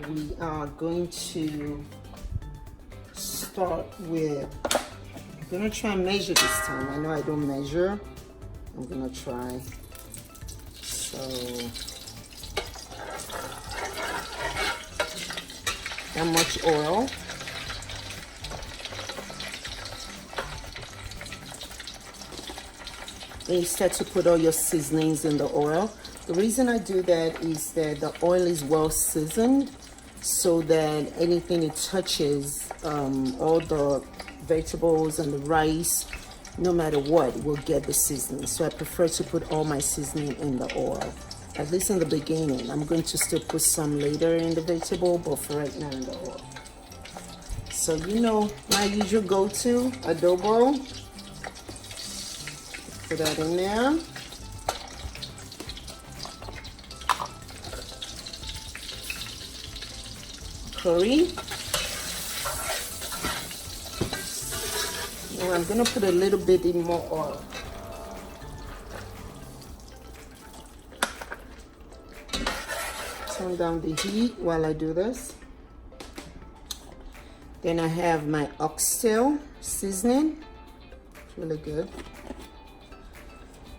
we are going to start with, I'm gonna try and measure this time. I know I don't measure. I'm gonna try. So that much oil. Then you start to put all your seasonings in the oil. The reason I do that is that the oil is well seasoned, so that anything it touches, all the vegetables and the rice, no matter what, will get the seasoning. So I prefer to put all my seasoning in the oil, at least in the beginning. I'm going to still put some later in the vegetable, but for right now in the oil. So you know my usual go-to, adobo. Put that in there. Curry. Now I'm gonna put a little bit in more oil. Turn down the heat while I do this. Then I have my oxtail seasoning. It's really good.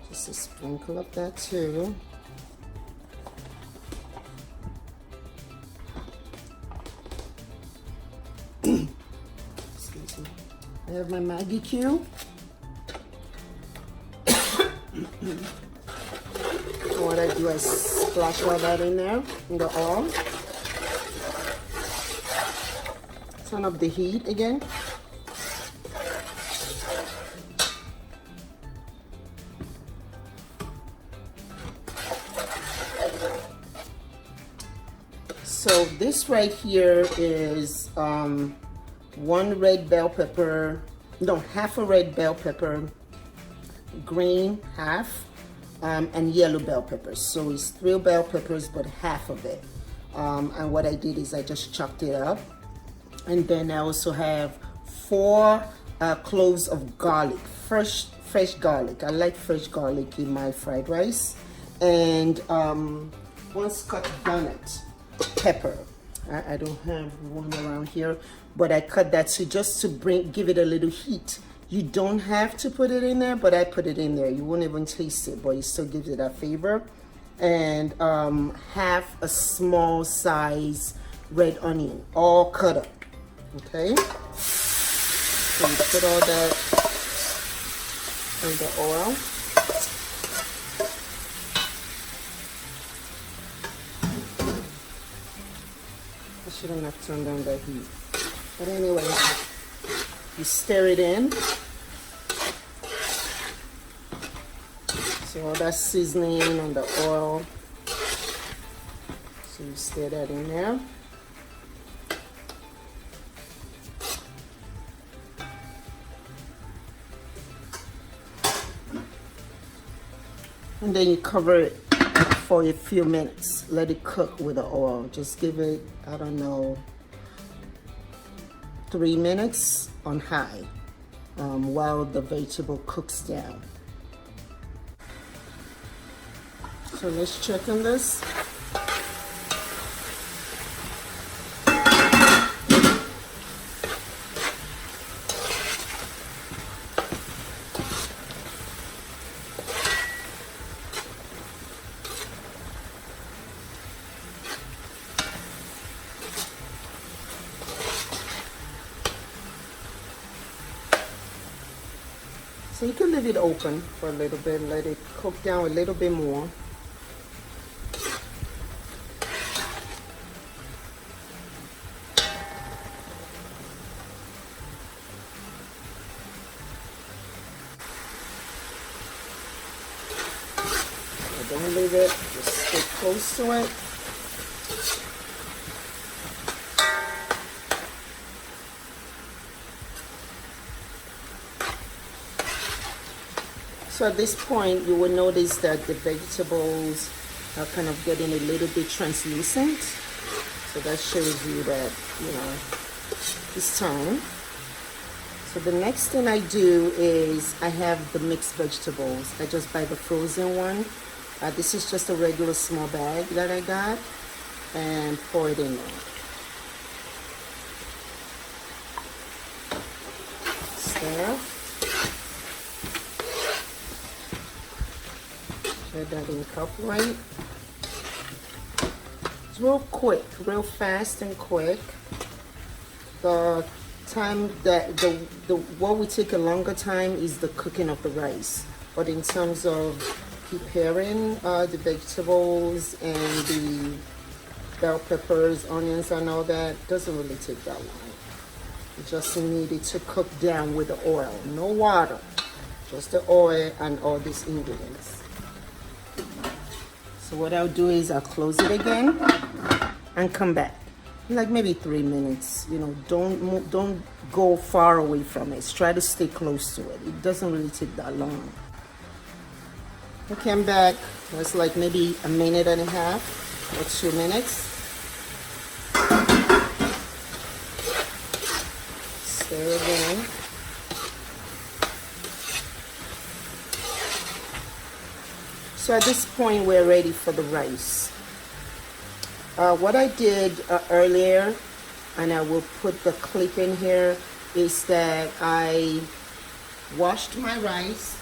Just a sprinkle of that too. Excuse me. I have my Maggie cube. So what I do, I splash all that in there, in the oil. Turn up the heat again. So this right here is one red bell pepper, no, half a red bell pepper, green half, and yellow bell peppers. So it's 3 bell peppers, but half of it. And what I did is I just chopped it up. And then I also have 4 cloves of garlic, fresh garlic. I like fresh garlic in my fried rice. And 1 Scotch bonnet pepper. I don't have one around here, but I cut that to just to give it a little heat. You don't have to put it in there, but I put it in there. You won't even taste it, but it still gives it a flavor. And half a small size red onion, all cut up. Okay, so you put all that in the oil. I shouldn't have turned down the heat. But anyway, you stir it in. So all that seasoning and the oil. So you stir that in there. And then you cover it for a few minutes. Let it cook with the oil. Just give it, I don't know, 3 minutes on high while the vegetable cooks down. So let's check on this. So you can leave it open for a little bit, let it cook down a little bit more. So don't leave it, just stay close to it. So at this point, you will notice that the vegetables are kind of getting a little bit translucent. So that shows you that, you know, it's time. So the next thing I do is I have the mixed vegetables. I just buy the frozen one. This is just a regular small bag that I got, and pour it in there. there. Let that incorporate. It's real quick, real fast and quick. The time that what would take a longer time is the cooking of the rice. But in terms of preparing the vegetables and the bell peppers, onions, and all that, doesn't really take that long. You just need it to cook down with the oil, no water, just the oil and all these ingredients. So what I'll do is I'll close it again and come back, like maybe 3 minutes. You know, don't go far away from it. Try to stay close to it. It doesn't really take that long. Okay, I'm back. It's like maybe a minute and a half or 2 minutes. Stir again. So at this point, we're ready for the rice. What I did earlier, and I will put the clip in here, is that I washed my rice,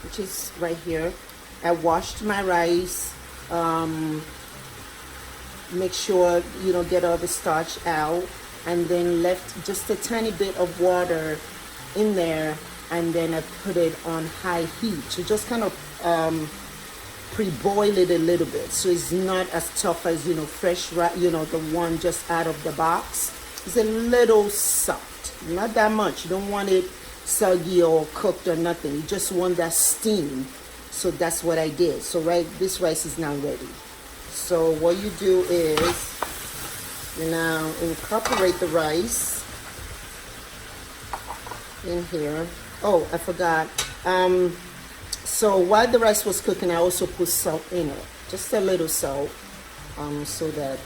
which is right here. I washed my rice, make sure, you know, get all the starch out, and then left just a tiny bit of water in there, and then I put it on high heat to just kind of pre-boil it a little bit, so it's not as tough as, you know, fresh rice, you know, the one just out of the box. It's a little soft, not that much. You don't want it soggy or cooked or nothing. You just want that steam. So that's what I did. So this rice is now ready. So what you do is you now incorporate the rice in here. Oh, I forgot. So while the rice was cooking, I also put salt in it, just a little salt, so that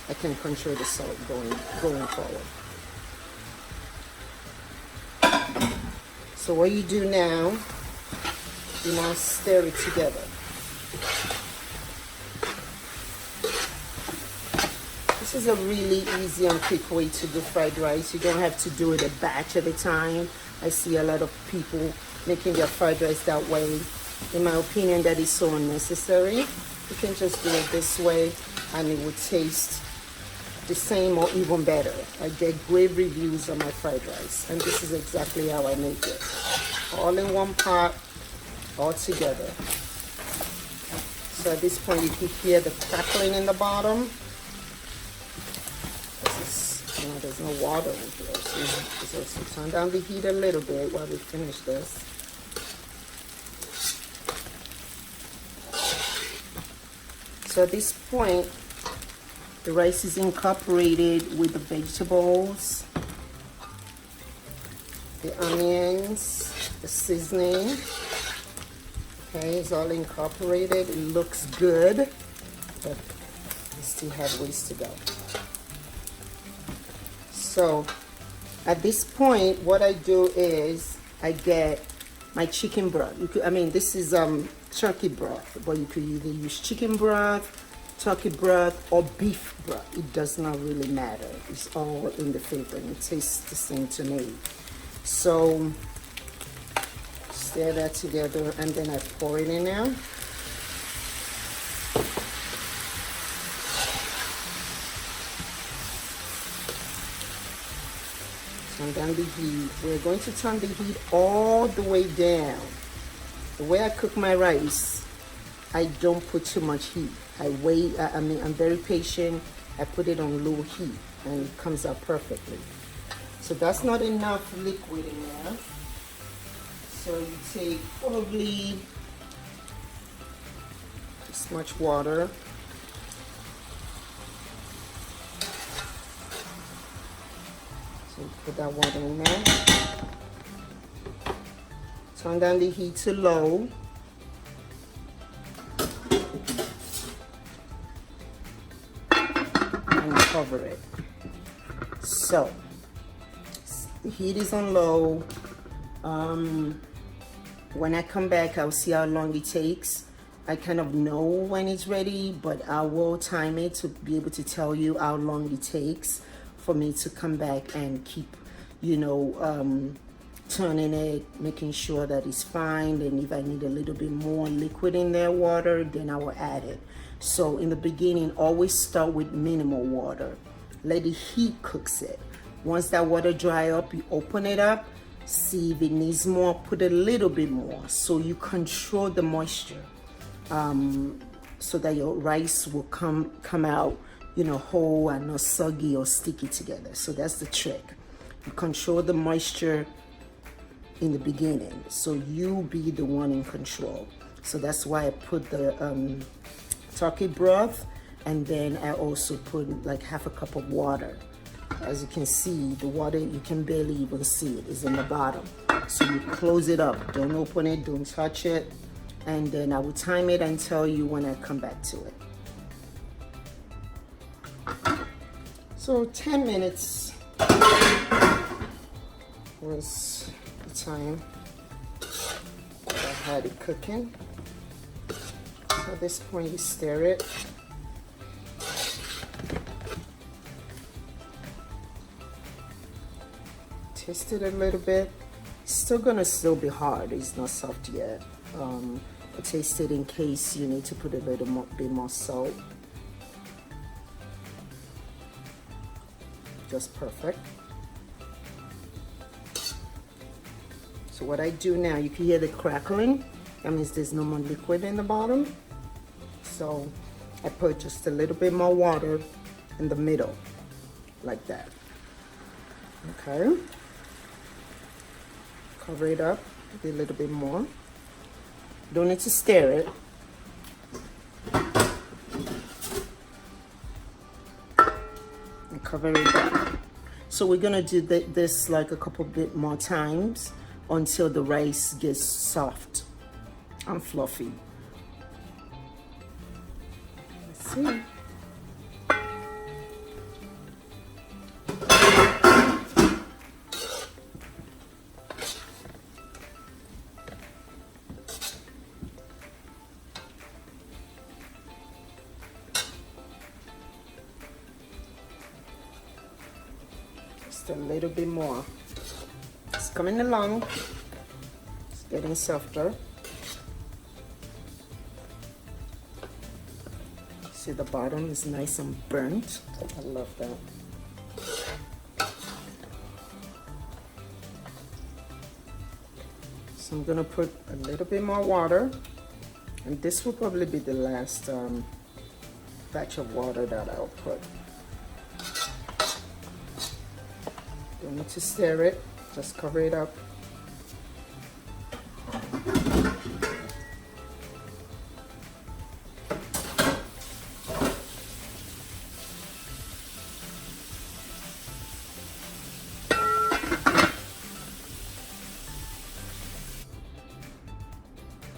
I can control the salt going forward. So what you do now, you now stir it together. This is a really easy and quick way to do fried rice. You don't have to do it a batch at a time. I see a lot of people making their fried rice that way. In my opinion, that is so unnecessary. You can just do it this way and it would taste the same or even better. I get great reviews on my fried rice, and this is exactly how I make it. All in one pot, all together. So at this point, you can hear the crackling in the bottom. You know, there's no water in here, so just turn down the heat a little bit while we finish this. So at this point, the rice is incorporated with the vegetables, the onions, the seasoning. Okay, it's all incorporated. It looks good, but we still have ways to go. So at this point, what I do is I get my chicken broth. This is turkey broth, but you could either use chicken broth, turkey broth, or beef broth. It does not really matter. It's all in the flavor and it tastes the same to me. So stir that together and then I pour it in now. Turn down the heat. We're going to turn the heat all the way down. The way I cook my rice, I don't put too much heat. I'm very patient. I put it on low heat and it comes out perfectly. So that's not enough liquid in there. So you take probably this much water. So put that water in there. Turn down the heat to low. And cover it. So the heat is on low. When I come back, I'll see how long it takes. I kind of know when it's ready, but I will time it to be able to tell you how long it takes for me to come back and keep, you know, turning it, making sure that it's fine. And if I need a little bit more liquid in there, water, then I will add it. So in the beginning, always start with minimal water. Let the heat cooks it. Once that water dry up, you open it up, see if it needs more, put a little bit more. So you control the moisture, so that your rice will come out, you know, whole and not soggy or sticky together. So that's the trick. You control the moisture in the beginning, so you be the one in control. So that's why I put the turkey broth, and then I also put like half a cup of water. As you can see, the water, you can barely even see it, is in the bottom. So you close it up, don't open it, don't touch it, and then I will time it and tell you when I come back to it. So 10 minutes was the time I had it cooking. So at this point you stir it. Taste it a little bit. It's still gonna be hard. It's not soft yet. But taste it in case you need to put a little bit more salt. Just perfect. So what I do now, you can hear the crackling. That means there's no more liquid in the bottom. So I put just a little bit more water in the middle, like that. Okay. Cover it up a little bit more. Don't need to stir it. And cover it up. So we're gonna do this like a couple bit more times until the rice gets soft and fluffy. Let's see. Just a little bit more. It's coming along. It's getting softer. See, the bottom is nice and burnt. I love that. So I'm gonna put a little bit more water, and this will probably be the last batch of water that I'll put. Don't need to stir it, just cover it up.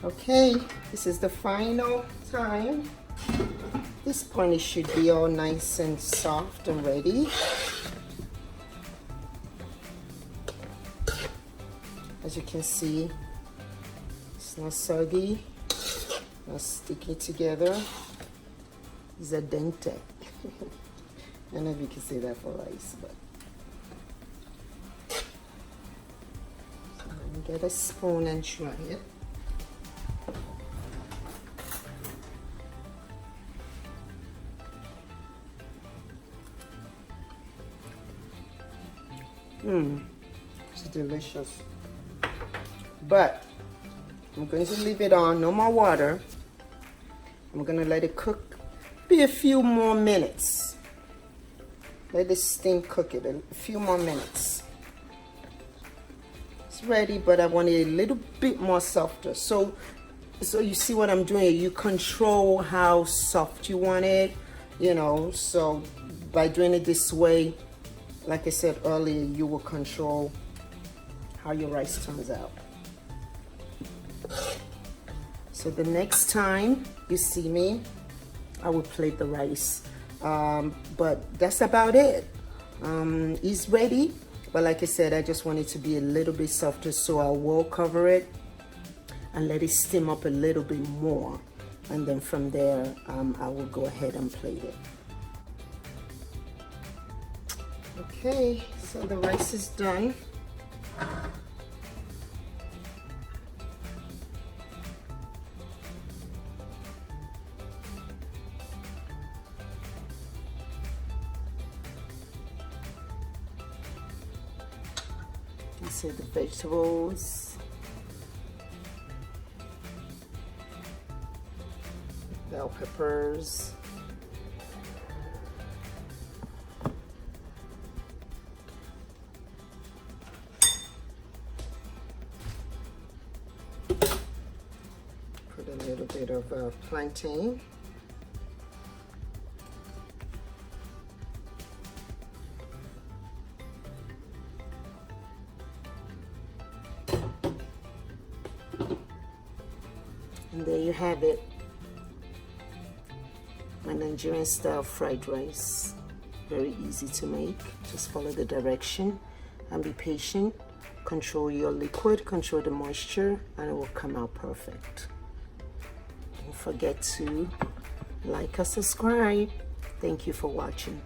Okay, this is the final time. At this point it should be all nice and soft and ready. As you can see, it's not soggy, not sticky together. It's al dente. I don't know if you can say that for rice, but so let me get a spoon and try it. It's delicious. But I'm going to leave it on, no more water. I'm going to let it cook, be a few more minutes. Let the steam cook it a few more minutes. It's ready, but I want it a little bit more softer. So you see what I'm doing? You control how soft you want it, you know. So by doing it this way, like I said earlier, you will control how your rice turns out. So the next time you see me, I will plate the rice. But that's about it. It's ready, but like I said, I just want it to be a little bit softer, so I will cover it and let it steam up a little bit more. and then from there I will go ahead and plate it. Okay, so the rice is done. You see the vegetables, bell peppers, put a little bit of plantain, and there you have it, my Nigerian style fried rice. Very easy to make. Just follow the direction and be patient. Control your liquid, control the moisture, and it will come out perfect. Don't forget to like or subscribe. Thank you for watching.